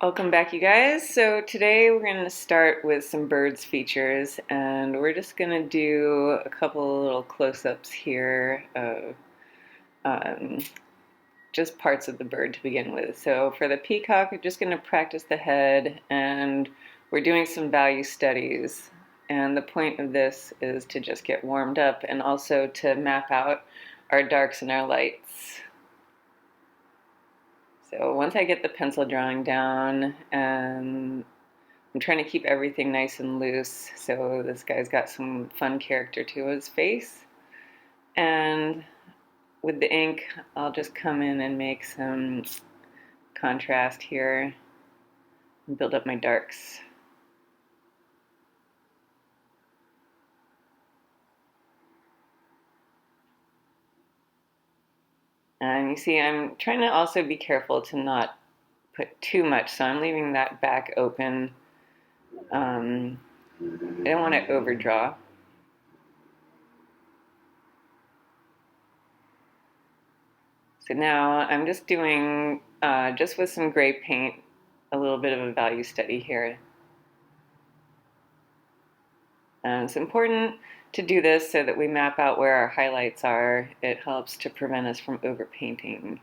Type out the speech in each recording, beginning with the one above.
Welcome back, you guys. So today we're going to start with some birds features, and we're just going to do a couple little close-ups here of um, just parts of the bird to begin with. So for the peacock, we're just going to practice the head, and we're doing some value studies. And the point of this is to just get warmed up and also to map out our darks and our lights. So once I get the pencil drawing down, and I'm trying to keep everything nice and loose, so this guy's got some fun character to his face. And with the ink, I'll just come in and make some contrast here and build up my darks. And you see, I'm trying to also be careful to not put too much, so I'm leaving that back open. I don't want to overdraw. So now I'm just doing, just with some gray paint, a little bit of a value study here. And it's important to do this so that we map out where our highlights are. It helps to prevent us from overpainting.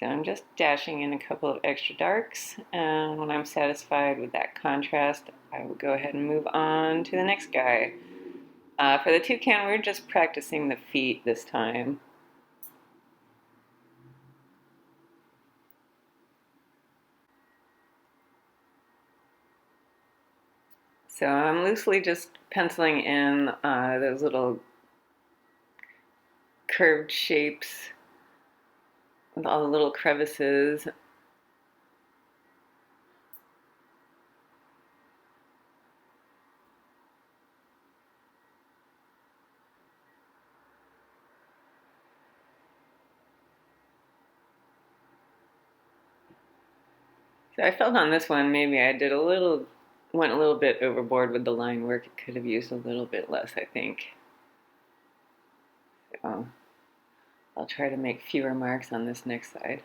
So I'm just dashing in a couple of extra darks, and when I'm satisfied with that contrast, I will go ahead and move on to the next guy. For the toucan, we're just practicing the feet this time. So I'm loosely just penciling in those little curved shapes with all the little crevices. So I felt on this one maybe I went a little bit overboard with the line work. It could have used a little bit less, I think. So I'll try to make fewer marks on this next side.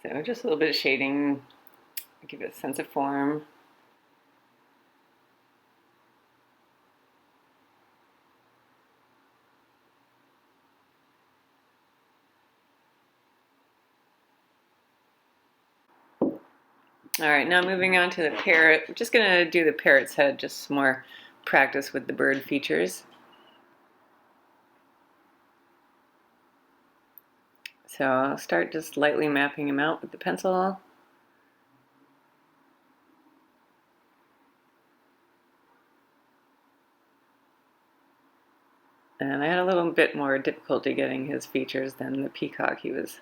So just a little bit of shading, give it a sense of form. All right, now moving on to the parrot. I'm just gonna do the parrot's head, just some more practice with the bird features. So I'll start just lightly mapping him out with the pencil. And I had a little bit more difficulty getting his features than the peacock. He was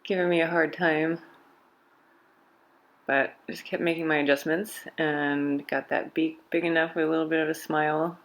giving me a hard time. But I just kept making my adjustments and got that beak big enough with a little bit of a smile.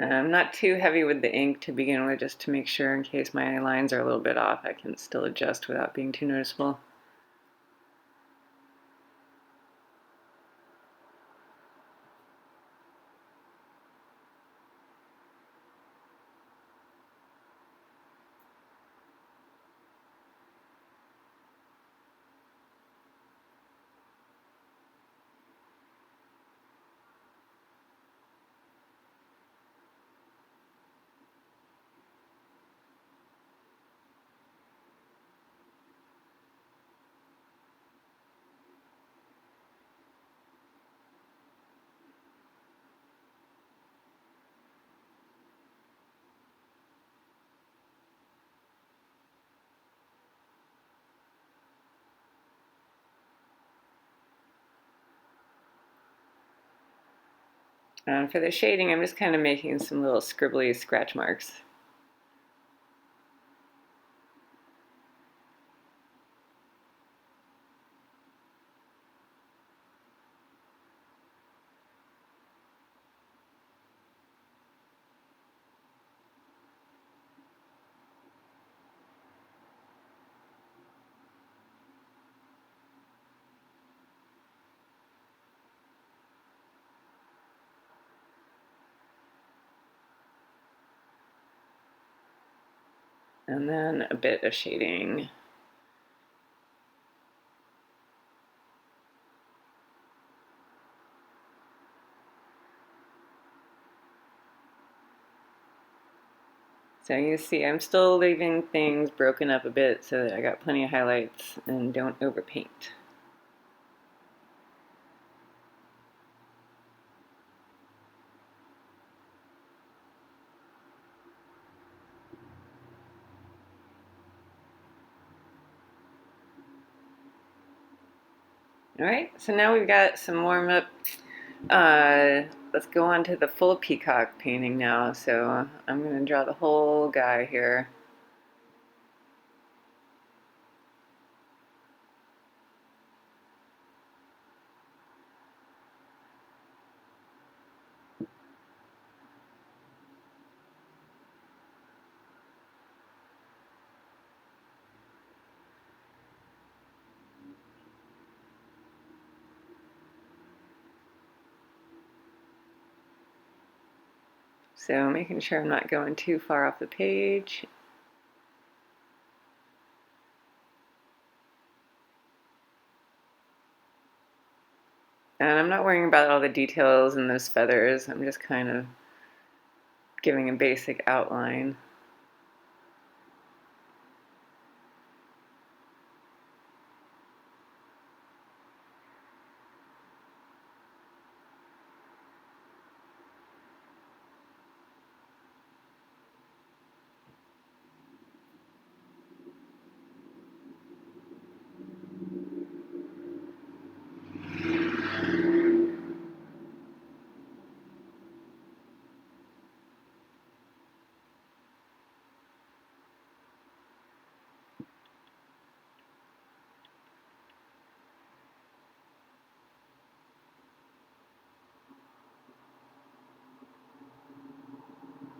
I'm not too heavy with the ink to begin with, just to make sure in case my lines are a little bit off, I can still adjust without being too noticeable. And for the shading, I'm just kind of making some little scribbly scratch marks. And then a bit of shading. So you see, I'm still leaving things broken up a bit so that I got plenty of highlights and don't overpaint. All right, so now we've got some warm up. Let's go on to the full peacock painting now. So I'm going to draw the whole guy here. So making sure I'm not going too far off the page. And I'm not worrying about all the details and those feathers. I'm just kind of giving a basic outline.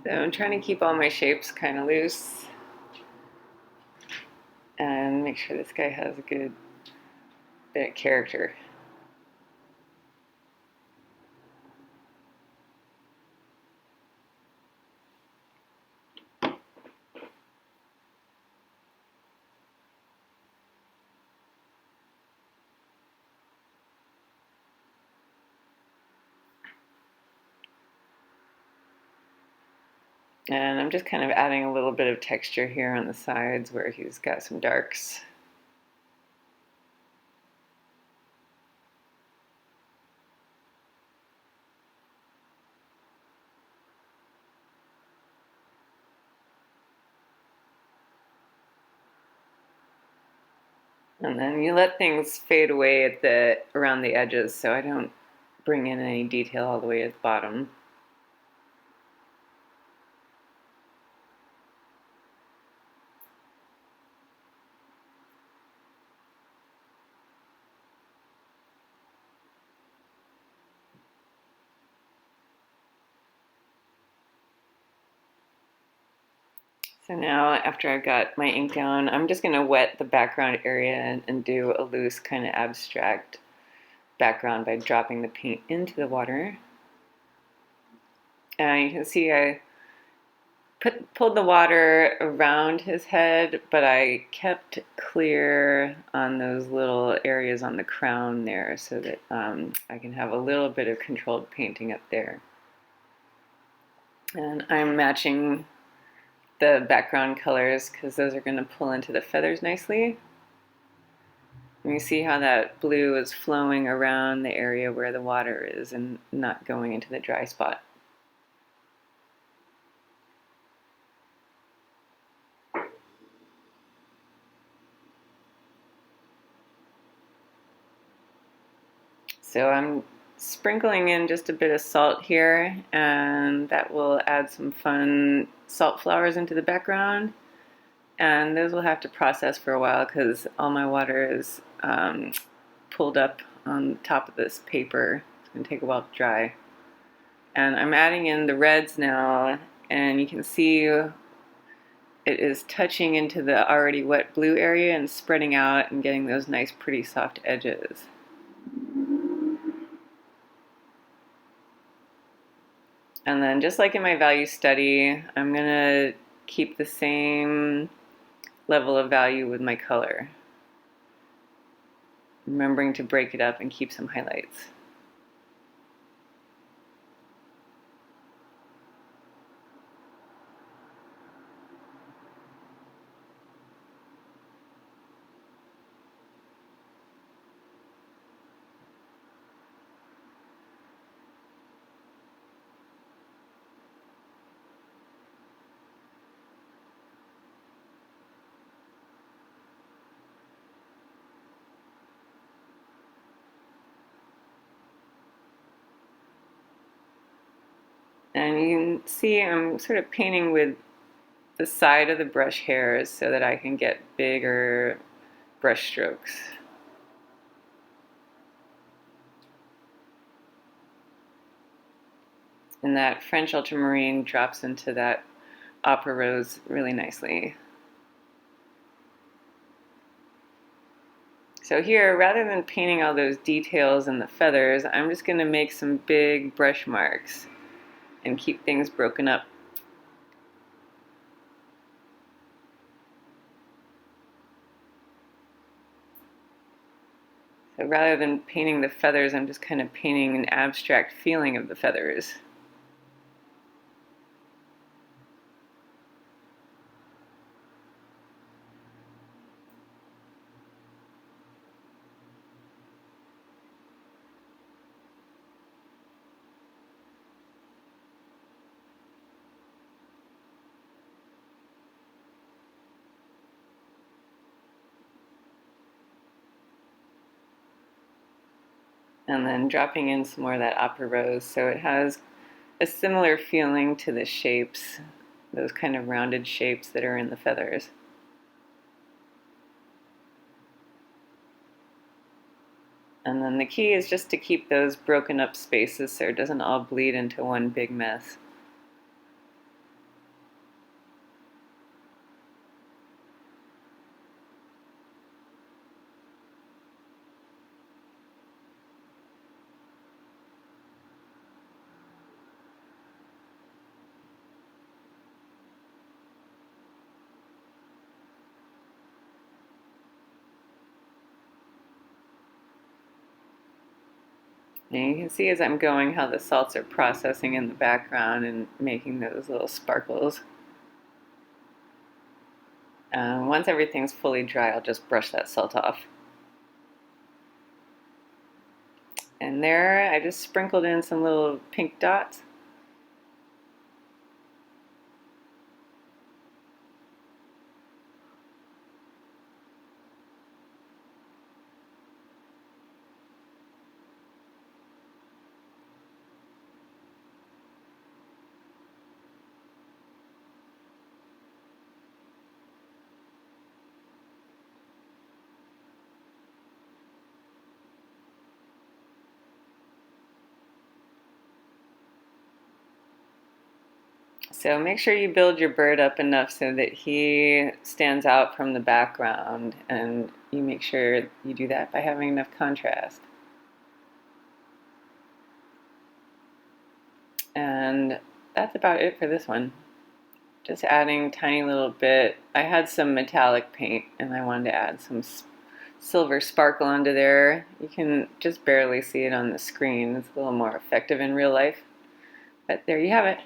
So I'm trying to keep all my shapes kind of loose and make sure this guy has a good bit of character. And I'm just kind of adding a little bit of texture here on the sides where he's got some darks. And then you let things fade away at around the edges so I don't bring in any detail all the way at the bottom. So now after I've got my ink down, I'm just going to wet the background area and do a loose kind of abstract background by dropping the paint into the water. And you can see I pulled the water around his head, but I kept clear on those little areas on the crown there so that I can have a little bit of controlled painting up there. And I'm matching the background colors because those are going to pull into the feathers nicely. And you see how that blue is flowing around the area where the water is and not going into the dry spot. So I'm sprinkling in just a bit of salt here, and that will add some fun salt flowers into the background. And those will have to process for a while because all my water is pulled up on top of this paper. It's going to take a while to dry. And I'm adding in the reds now, and you can see it is touching into the already wet blue area and spreading out and getting those nice pretty soft edges. And then just like in my value study, I'm going to keep the same level of value with my color, remembering to break it up and keep some highlights. And you can see I'm sort of painting with the side of the brush hairs so that I can get bigger brush strokes. And that French ultramarine drops into that opera rose really nicely. So here, rather than painting all those details and the feathers, I'm just going to make some big brush marks and keep things broken up. So rather than painting the feathers, I'm just kind of painting an abstract feeling of the feathers. And then dropping in some more of that opera rose so it has a similar feeling to the shapes, those kind of rounded shapes that are in the feathers. And then the key is just to keep those broken up spaces so it doesn't all bleed into one big mess. And you can see as I'm going how the salts are processing in the background and making those little sparkles. Once everything's fully dry, I'll just brush that salt off. And there, I just sprinkled in some little pink dots. So make sure you build your bird up enough so that he stands out from the background, and you make sure you do that by having enough contrast. And that's about it for this one. Just adding tiny little bit. I had some metallic paint and I wanted to add some silver sparkle under there. You can just barely see it on the screen. It's a little more effective in real life. But there you have it.